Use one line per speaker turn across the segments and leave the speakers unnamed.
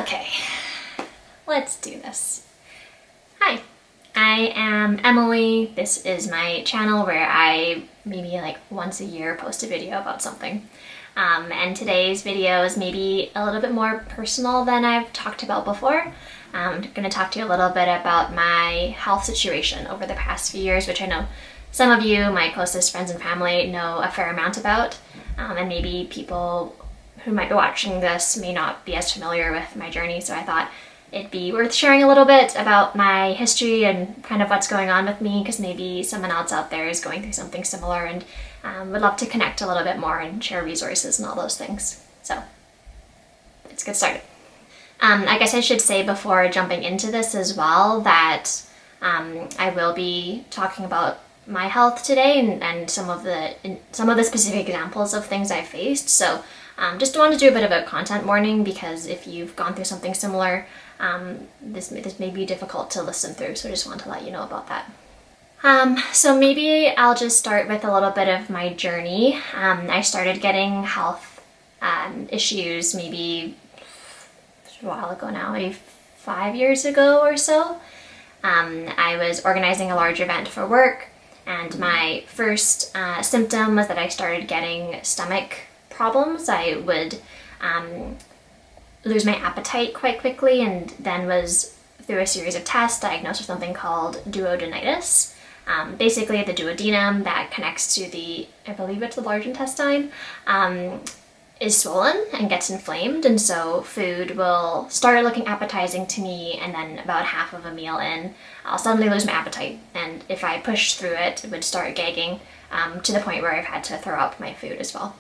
Okay, let's do this. Hi, I am Emily. This is my channel where I maybe like once a year post a video about something. And today's video is maybe a little bit more personal than I've talked about before. I'm going to talk to you a little bit about my health situation over the past few years, which I know some of you, my closest friends and family, know a fair amount about, and maybe people who might be watching this may not be as familiar with my journey, so I thought it'd be worth sharing a little bit about my history and kind of what's going on with me, because maybe someone else out there is going through something similar and would love to connect a little bit more and share resources and all those things. So let's get started. I guess I should say before jumping into this as well that I will be talking about my health today and some of the specific examples of things I faced. So just wanted to do a bit of a content warning, because if you've gone through something similar, this may be difficult to listen through. So I just want to let you know about that. So maybe I'll just start with a little bit of my journey. I started getting health issues maybe a while ago now, maybe 5 years ago or so. I was organizing a large event for work, and my first symptom was that I started getting stomach problems. I would lose my appetite quite quickly, and then was through a series of tests diagnosed with something called duodenitis. Basically the duodenum that connects to I believe it's the large intestine, is swollen and gets inflamed, and so food will start looking appetizing to me, and then about half of a meal in, I'll suddenly lose my appetite, and if I push through it would start gagging to the point where I've had to throw up my food as well.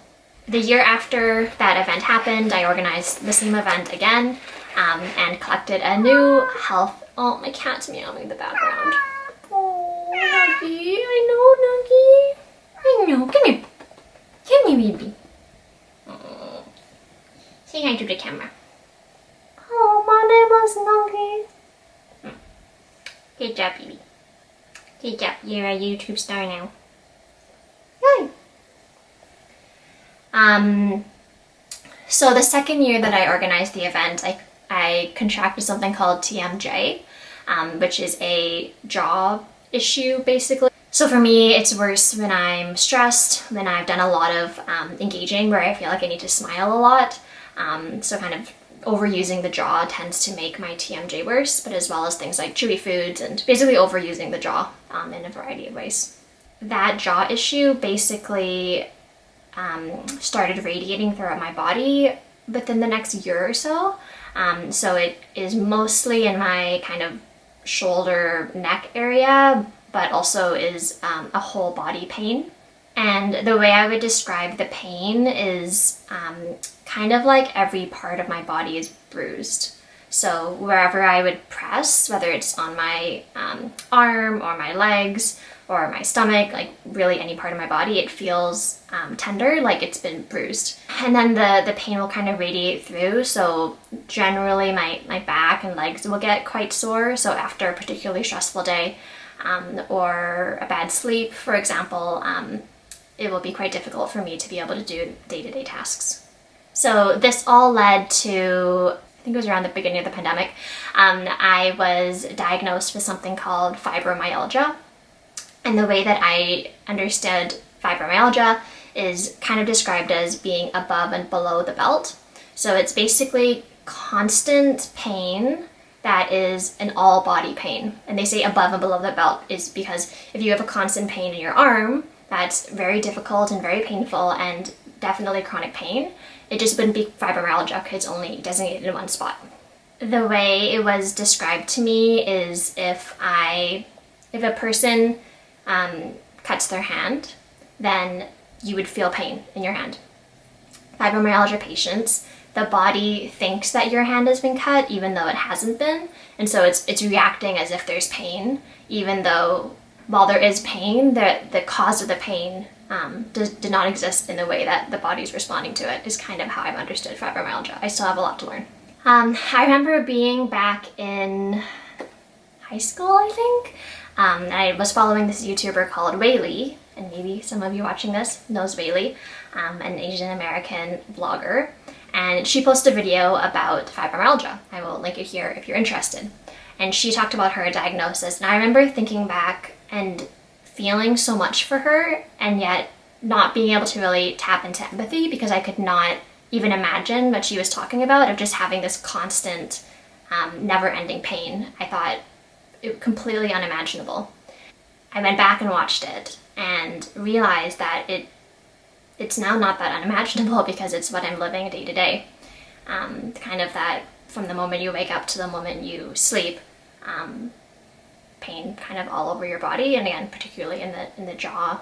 The year after that event happened, I organized the same event again and collected a new health... Oh, my cat's meowing in the background. Oh, Nuggie. I know, Nuggie. I know. Come here. Come here, baby. Oh. Say hi to the camera. Oh, my name is Nuggie. Good job, baby. Good job. You're a YouTube star now. Yay. So the second year that I organized the event, I contracted something called TMJ, which is a jaw issue, basically. So for me, it's worse when I'm stressed, when I've done a lot of engaging where I feel like I need to smile a lot. So kind of overusing the jaw tends to make my TMJ worse, but as well as things like chewy foods and basically overusing the jaw in a variety of ways. That jaw issue basically started radiating throughout my body within the next year or so. So it is mostly in my kind of shoulder, neck area, but also is a whole body pain. And the way I would describe the pain is kind of like every part of my body is bruised. So wherever I would press, whether it's on my arm or my legs or my stomach, like really any part of my body, it feels tender, like it's been bruised. And then the pain will kind of radiate through. So generally my back and legs will get quite sore. So after a particularly stressful day or a bad sleep, for example, it will be quite difficult for me to be able to do day-to-day tasks. So this all led to, I think it was around the beginning of the pandemic, I was diagnosed with something called fibromyalgia. And the way that I understood fibromyalgia is kind of described as being above and below the belt. So it's basically constant pain that is an all body pain. And they say above and below the belt is because if you have a constant pain in your arm, that's very difficult and very painful and definitely chronic pain. It just wouldn't be fibromyalgia because it's only designated in one spot. The way it was described to me is if a person cuts their hand, then you would feel pain in your hand. Fibromyalgia patients, the body thinks that your hand has been cut even though it hasn't been, and so it's reacting as if there's pain, even though while there is pain, the cause of the pain did not exist in the way that the body's responding to it, is kind of how I've understood fibromyalgia. I still have a lot to learn. I remember being back in high school, I think. I was following this YouTuber called Whaley, and maybe some of you watching this knows Whaley, an Asian American vlogger. and she posted a video about fibromyalgia. I will link it here if you're interested. And she talked about her diagnosis, and I remember thinking back and feeling so much for her, and yet not being able to really tap into empathy because I could not even imagine what she was talking about, of just having this constant, never-ending pain. I thought it was completely unimaginable. I went back and watched it and realized that it's now not that unimaginable because it's what I'm living day to day. Kind of that from the moment you wake up to the moment you sleep, pain kind of all over your body, and again, particularly in the jaw,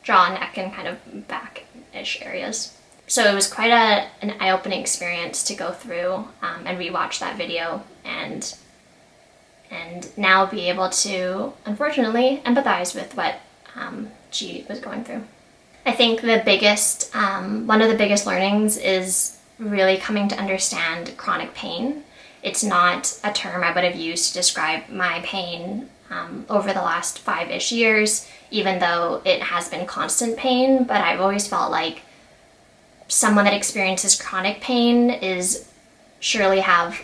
neck, and kind of back-ish areas. So it was quite an eye-opening experience to go through and rewatch that video and now be able to, unfortunately, empathize with what she was going through. I think the biggest, one of the biggest learnings is really coming to understand chronic pain. It's not a term I would have used to describe my pain over the last 5-ish years, even though it has been constant pain, but I've always felt like someone that experiences chronic pain is surely have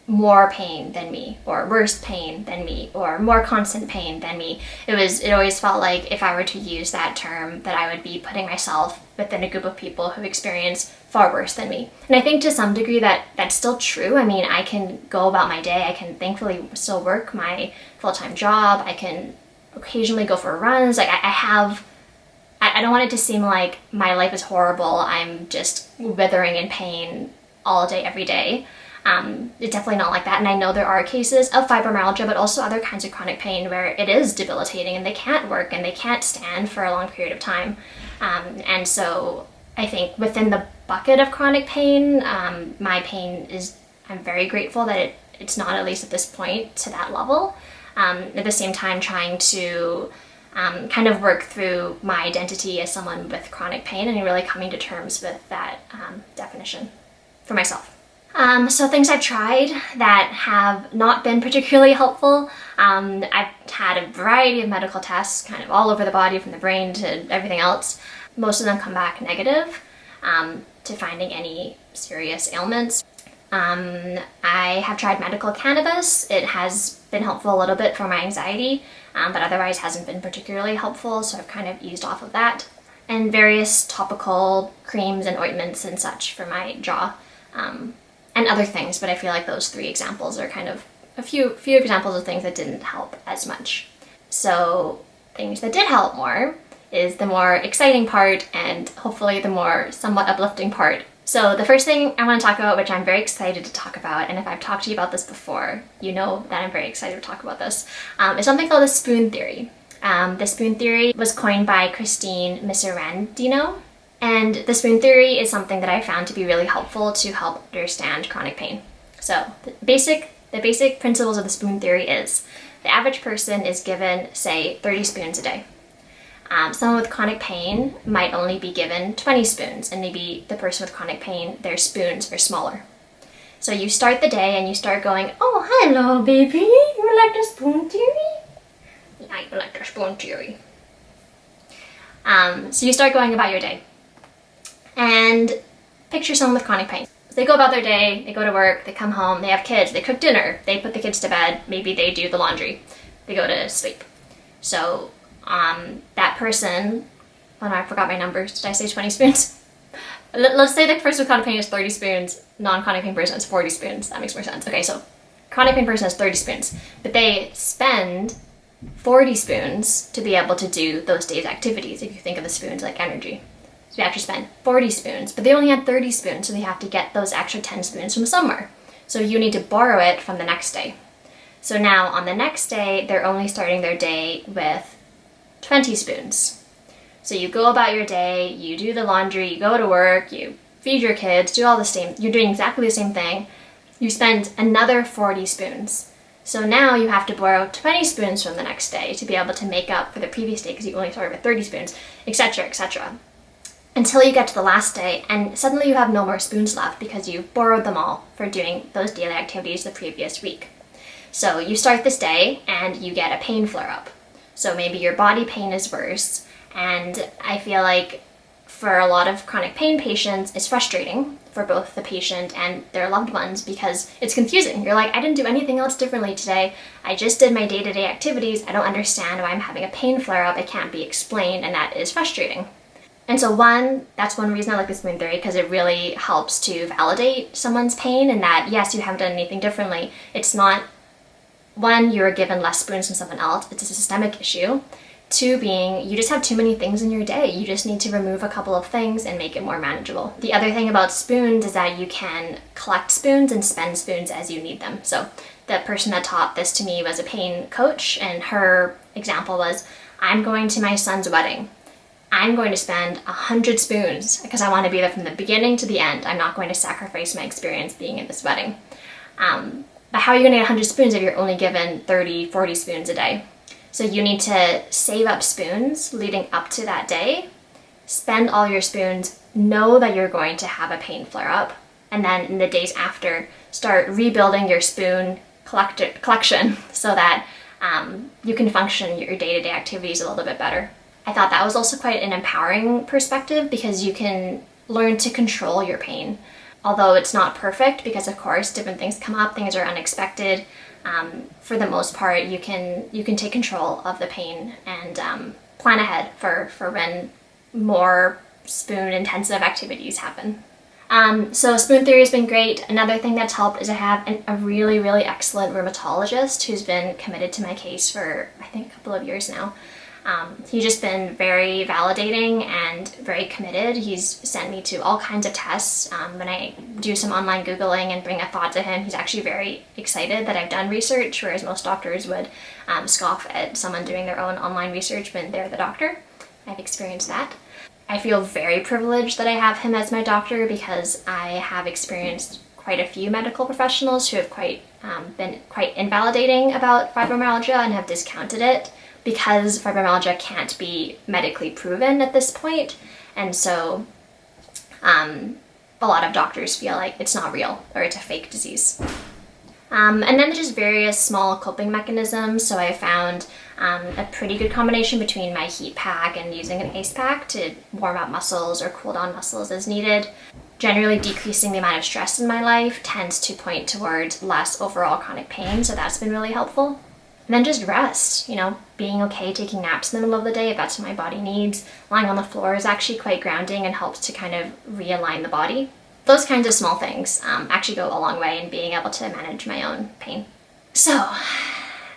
more pain than me, or worse pain than me, or more constant pain than me. It always felt like if I were to use that term, that I would be putting myself within a group of people who experience far worse than me. And I think to some degree that's still true. I mean, I can go about my day, I can thankfully still work my full-time job, I can occasionally go for runs, like I don't want it to seem like my life is horrible, I'm just withering in pain all day, every day. It's definitely not like that, and I know there are cases of fibromyalgia, but also other kinds of chronic pain where it is debilitating and they can't work and they can't stand for a long period of time. And so I think within the bucket of chronic pain, my pain is, I'm very grateful that it's not, at least at this point, to that level. At the same time, trying to kind of work through my identity as someone with chronic pain and really coming to terms with that definition for myself. So things I've tried that have not been particularly helpful. I've had a variety of medical tests kind of all over the body, from the brain to everything else. Most of them come back negative to finding any serious ailments. I have tried medical cannabis. It has been helpful a little bit for my anxiety, but otherwise hasn't been particularly helpful, so I've kind of eased off of that. And various topical creams and ointments and such for my jaw. And other things, but I feel like those 3 examples are kind of a few examples of things that didn't help as much. So things that did help more is the more exciting part, and hopefully the more somewhat uplifting part. So the first thing I want to talk about, which I'm very excited to talk about, and if I've talked to you about this before, you know that I'm very excited to talk about this, is something called the spoon theory. The spoon theory was coined by Christine Miserandino. And the spoon theory is something that I found to be really helpful to help understand chronic pain. So the basic principles of the spoon theory is the average person is given, say, 30 spoons a day. Someone with chronic pain might only be given 20 spoons, and maybe the person with chronic pain, their spoons are smaller. So you start the day and you start going, oh, hello, baby, you like the spoon theory? Yeah, I like the spoon theory. So you start going about your day. And picture someone with chronic pain. They go about their day, they go to work, they come home, they have kids, they cook dinner, they put the kids to bed, maybe they do the laundry, they go to sleep. So that person, oh no, I forgot my numbers, did I say 20 spoons? Let's say the person with chronic pain is 30 spoons, non-chronic pain person is 40 spoons, that makes more sense. Okay, so chronic pain person has 30 spoons, but they spend 40 spoons to be able to do those day's activities, if you think of the spoons like energy. So we actually spent 40 spoons, but they only had 30 spoons, so they have to get those extra 10 spoons from somewhere. So you need to borrow it from the next day. So now on the next day, they're only starting their day with 20 spoons. So you go about your day, you do the laundry, you go to work, you feed your kids, do all the same, you're doing exactly the same thing. You spend another 40 spoons. So now you have to borrow 20 spoons from the next day to be able to make up for the previous day because you only started with 30 spoons, etc., etc. Until you get to the last day, and suddenly you have no more spoons left because you've borrowed them all for doing those daily activities the previous week. So you start this day and you get a pain flare-up. So maybe your body pain is worse, and I feel like for a lot of chronic pain patients, is frustrating for both the patient and their loved ones because it's confusing. You're like, I didn't do anything else differently today. I just did my day-to-day activities. I don't understand why I'm having a pain flare-up. It can't be explained, and that is frustrating. And so that's one reason I like the spoon theory, because it really helps to validate someone's pain, and that, yes, you haven't done anything differently. It's not, one, you're given less spoons from someone else. It's a systemic issue. Two being, you just have too many things in your day. You just need to remove a couple of things and make it more manageable. The other thing about spoons is that you can collect spoons and spend spoons as you need them. So the person that taught this to me was a pain coach, and her example was, I'm going to my son's wedding. I'm going to spend 100 spoons because I want to be there from the beginning to the end. I'm not going to sacrifice my experience being in this wedding. But how are you going to get 100 spoons if you're only given 30, 40 spoons a day? So you need to save up spoons leading up to that day, spend all your spoons, know that you're going to have a pain flare-up, and then in the days after, start rebuilding your spoon collection so that you can function your day-to-day activities a little bit better. I thought that was also quite an empowering perspective because you can learn to control your pain. Although it's not perfect, because of course different things come up, things are unexpected. For the most part, you can take control of the pain and plan ahead for when more spoon-intensive activities happen. So spoon theory has been great. Another thing that's helped is I have a really, really excellent rheumatologist who's been committed to my case for, I think, a couple of years now. He's just been very validating and very committed. He's sent me to all kinds of tests. When I do some online Googling and bring a thought to him, he's actually very excited that I've done research, whereas most doctors would scoff at someone doing their own online research when they're the doctor. I've experienced that. I feel very privileged that I have him as my doctor because I have experienced quite a few medical professionals who have been quite invalidating about fibromyalgia and have discounted it, because fibromyalgia can't be medically proven at this point. And so a lot of doctors feel like it's not real or it's a fake disease. And then there's just various small coping mechanisms. So I found a pretty good combination between my heat pack and using an ice pack to warm up muscles or cool down muscles as needed. Generally decreasing the amount of stress in my life tends to point towards less overall chronic pain, so that's been really helpful. And then just rest, being okay taking naps in the middle of the day if that's what my body needs. Lying on the floor is actually quite grounding and helps to kind of realign the body. Those kinds of small things actually go a long way in being able to manage my own pain. So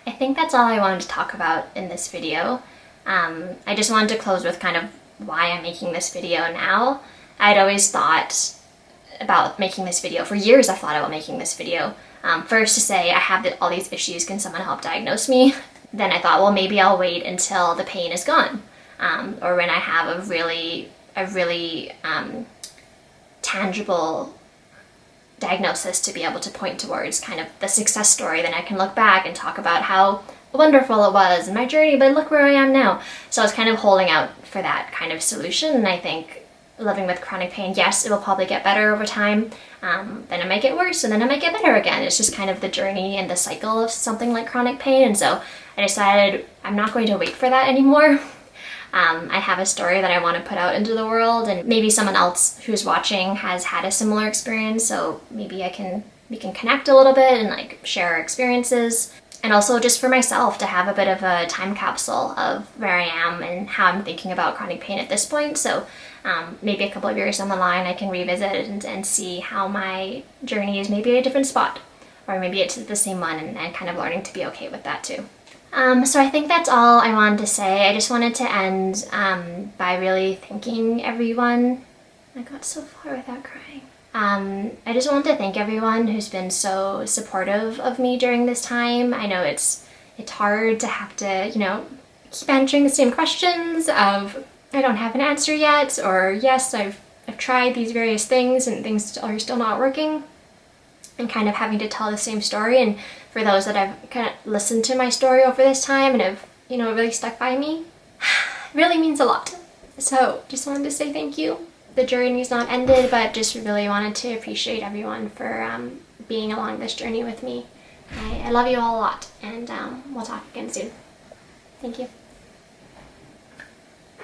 I think that's all I wanted to talk about in this video. I just wanted to close with kind of why I'm making this video now. I'd always thought about making this video. For years I thought about making this video. First to say, I have all these issues, can someone help diagnose me? Then I thought, well, maybe I'll wait until the pain is gone. Or when I have a really tangible diagnosis to be able to point towards kind of the success story. Then I can look back and talk about how wonderful it was in my journey, but look where I am now. So I was kind of holding out for that kind of solution, and I think living with chronic pain, yes, it will probably get better over time. Then it might get worse, and then it might get better again. It's just kind of the journey and the cycle of something like chronic pain. And so I decided I'm not going to wait for that anymore. I have a story that I want to put out into the world, and maybe someone else who's watching has had a similar experience. So maybe we can connect a little bit and like share our experiences. And also just for myself to have a bit of a time capsule of where I am and how I'm thinking about chronic pain at this point. So maybe a couple of years down the line, I can revisit and see how my journey is maybe at a different spot, or maybe it's the same one, and kind of learning to be okay with that too. So I think that's all I wanted to say. I just wanted to end by really thanking everyone. I got so far without crying. I just want to thank everyone who's been so supportive of me during this time. I know it's hard to have to, keep answering the same questions of I don't have an answer yet, or yes, I've tried these various things and things are still not working, and kind of having to tell the same story. And for those that have kind of listened to my story over this time and have, really stuck by me, it really means a lot. So just wanted to say thank you. The journey's not ended, but just really wanted to appreciate everyone for being along this journey with me. I love you all a lot, and we'll talk again soon. Thank you.